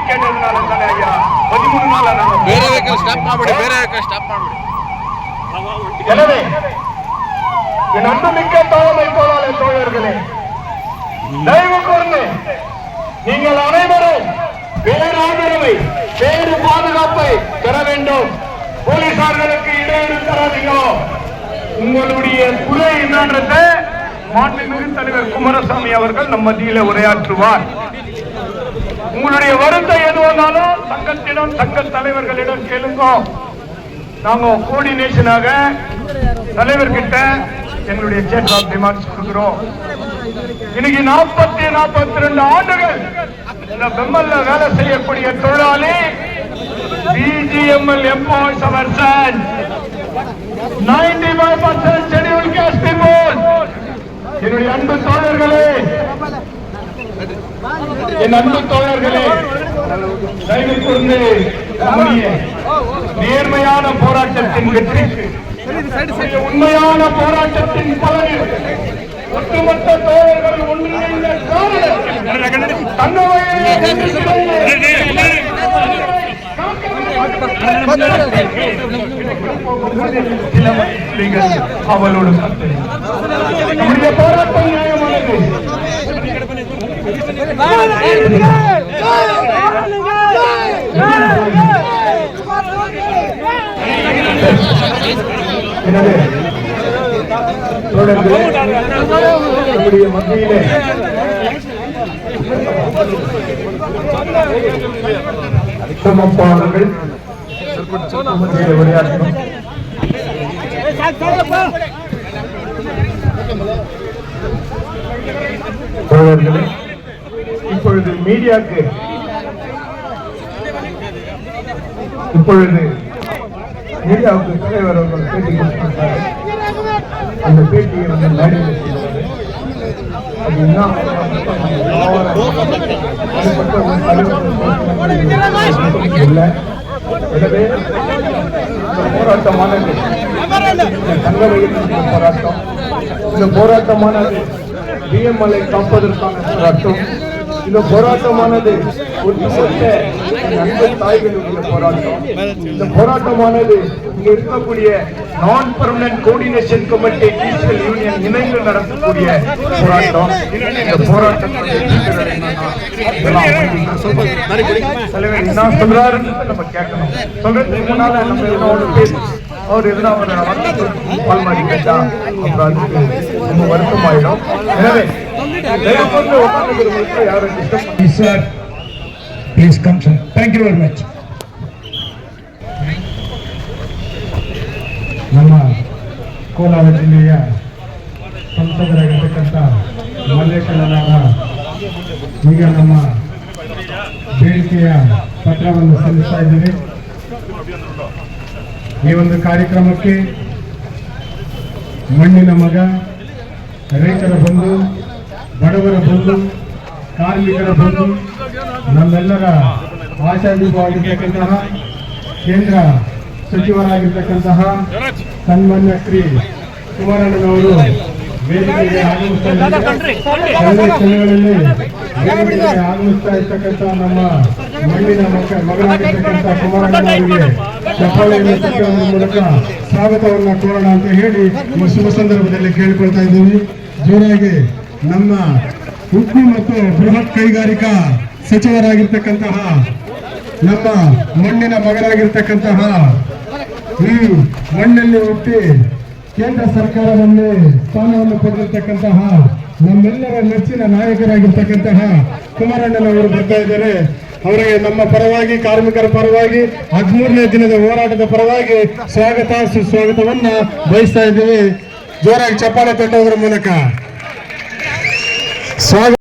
ಕೇಳಿದ್ರಲ್ಲ ಅಯ್ಯ 13 ನಾಳ ನಾನು ಬೇರೆ ವೆಹಿಕಲ್ ಸ್ಟಾಪ್ ಮಾಡ್ಬಿಡಿ, ಬೇರೆ ವೆಹಿಕಲ್ ಸ್ಟಾಪ್ ಮಾಡ್ಬಿಡಿ. எனவே என் அன்புமிக்க தோழமை தோழர்களே, தயவு கூர்ந்து நீங்கள் அனைவரும் பேராதரவை பேரு பாதுகாப்பை பெற வேண்டும். போலீசார்களுக்கு இடையூறு தராதீங்க. உங்களுடைய குறை என்னன்றத மாண்புமிகு தலைவர் குமாரசாமி அவர்கள் நம் மத்தியில் உரையாற்றுவார். உங்களுடைய வருத்தம் எது வந்தாலும் சங்கத்திடம் சங்க தலைவர்களிடம் கேளுங்க. நாங்க கோஆர்டினேஷனாக தலைவர்கிட்ட எங்களுடைய செக் ஆஃப் டிமாண்ட்ஸ் கொடுக்கிறோம். இன்னைக்கு 42 ஆண்டுகள் இந்த பெம்மல்ல வேலை செய்யக்கூடிய தொழிலாளி பிஜிஎம்எல் எம்ப்ளாய்ஸ் அவர் சன் 95% ஷெட்யூல் காஸ்ட் பீப்புள். என்னுடைய அன்பு தோழர்களே, என் அன்பு தோழர்களே, தயவு கூர்ந்து நேர்மையான போராட்டத்தின் வெற்றிக்கு, உண்மையான போராட்டத்தின் பலனில் ஒட்டுமொத்த தோழர்கள் ஒன்றிணைந்த அவளோடு நம்முடைய போராட்டம் நியாயமானது. எனவே நம்முடைய மத்தியிலே சமப்பாளர்கள் விளையாடணும். தோழர்களே, இப்பொழுது மீடியாவுக்கு தலைவர் அவர்கள் பேட்டி கொடுத்திருக்கிறார். அந்த பேட்டியை வந்து மேடையில் செய்வார். அது என்ன எனவே போராட்டமானது தங்க போராட்டம், இந்த போராட்டமானது பிஎம்எல்ஐ காப்பதற்கான போராட்டம், இந்த போராட்டமானது ஒட்டுமொத்த அன்பு தாய்களுடைய போராட்டம். இந்த போராட்டமானது இங்க இருக்கக்கூடிய நான் permanent coordination committee teacher union இணைந்து நடத்தக்கூடிய போராட்டம். இந்த போராட்டத்தை என்ன சொல்றாருன்னு நம்ம கேட்கணும். சொல்றதுக்கு முன்னால நம்ம எதனா பேச அவர் எதுனா பால் மாறி கேட்டா அப்புறம் ரொம்ப வருத்தமாயிடும். எனவே Sir, please come, sir. Thank you very much. ನಮ್ಮ ಕೋಲಾರ ಜಿಲ್ಲೆಯ ಸಂಸದರಾಗಿರ್ತಕ್ಕಂಥ ಮಲ್ಲೇಶಣ್ಣನವರ ಈಗ ನಮ್ಮ ಬೇಡಿಕೆಯ ಪತ್ರವನ್ನು ಸಲ್ಲಿಸ್ತಾ ಇದ್ದೀವಿ. ಈ ಒಂದು ಕಾರ್ಯಕ್ರಮಕ್ಕೆ ಮಣ್ಣಿನ ಮಗ, ರೈತರ ಬಂಧು, ಬಡವರ ಬಂಧು, ಕಾರ್ಮಿಕರ ಬಂಧು, ನಮ್ಮೆಲ್ಲರ ಆಶಾದೀಪವಾಗಿರ್ತಕ್ಕಂತಹ ಕೇಂದ್ರ ಸಚಿವರಾಗಿರ್ತಕ್ಕಂತಹ ಸನ್ಮಾನ್ಯ ಶ್ರೀ ಕುಮಾರಣ್ಣನವರು ವೇದಿಕೆಗೆ ಆಗಮಿಸ್ತಾ ಆಗಮಿಸ್ತಾ ಇರ್ತಕ್ಕಂಥ ನಮ್ಮ ಮಣ್ಣಿನ ಮಗನಾಗಿರ್ತಕ್ಕಂಥ ಕುಮಾರಣ್ಣನವರಿಗೆ ಚಪ್ಪಾಳೆಯನ್ನು ತಟ್ಟುವ ಮೂಲಕ ಸ್ವಾಗತವನ್ನ ಕೋರೋಣ ಅಂತ ಹೇಳಿ ಈ ಶುಭ ಸಂದರ್ಭದಲ್ಲಿ ಕೇಳಿಕೊಳ್ತಾ ಇದ್ದೀವಿ. ಜೋರಾಗಿ ನಮ್ಮ ಉಕ್ಕು ಮತ್ತು ಬೃಹತ್ ಕೈಗಾರಿಕಾ ಸಚಿವರಾಗಿರ್ತಕ್ಕಂತಹ ನಮ್ಮ ಮಣ್ಣಿನ ಮಗನಾಗಿರ್ತಕ್ಕಂತಹ ಈ ಮಣ್ಣಲ್ಲಿ ಹುಟ್ಟಿ ಕೇಂದ್ರ ಸರ್ಕಾರದಲ್ಲಿ ಸ್ಥಾನವನ್ನು ಪಡೆದಿರ್ತಕ್ಕಂತಹ ನಮ್ಮೆಲ್ಲರ ನೆಚ್ಚಿನ ನಾಯಕರಾಗಿರ್ತಕ್ಕಂತಹ ಕುಮಾರಣ್ಣನವರು ಬರ್ತಾ ಇದ್ದಾರೆ. ಅವರಿಗೆ ನಮ್ಮ ಪರವಾಗಿ, ಕಾರ್ಮಿಕರ ಪರವಾಗಿ, 13ನೇ ದಿನದ ಹೋರಾಟದ ಪರವಾಗಿ ಸ್ವಾಗತ ಸುಸ್ವಾಗತವನ್ನ ಬಯಸ್ತಾ ಇದ್ದೀವಿ. ಜೋರಾಗಿ ಚಪ್ಪಾಳೆ ತಟ್ಟುವುದರ ಮೂಲಕ ಸ್ವಾಗತ.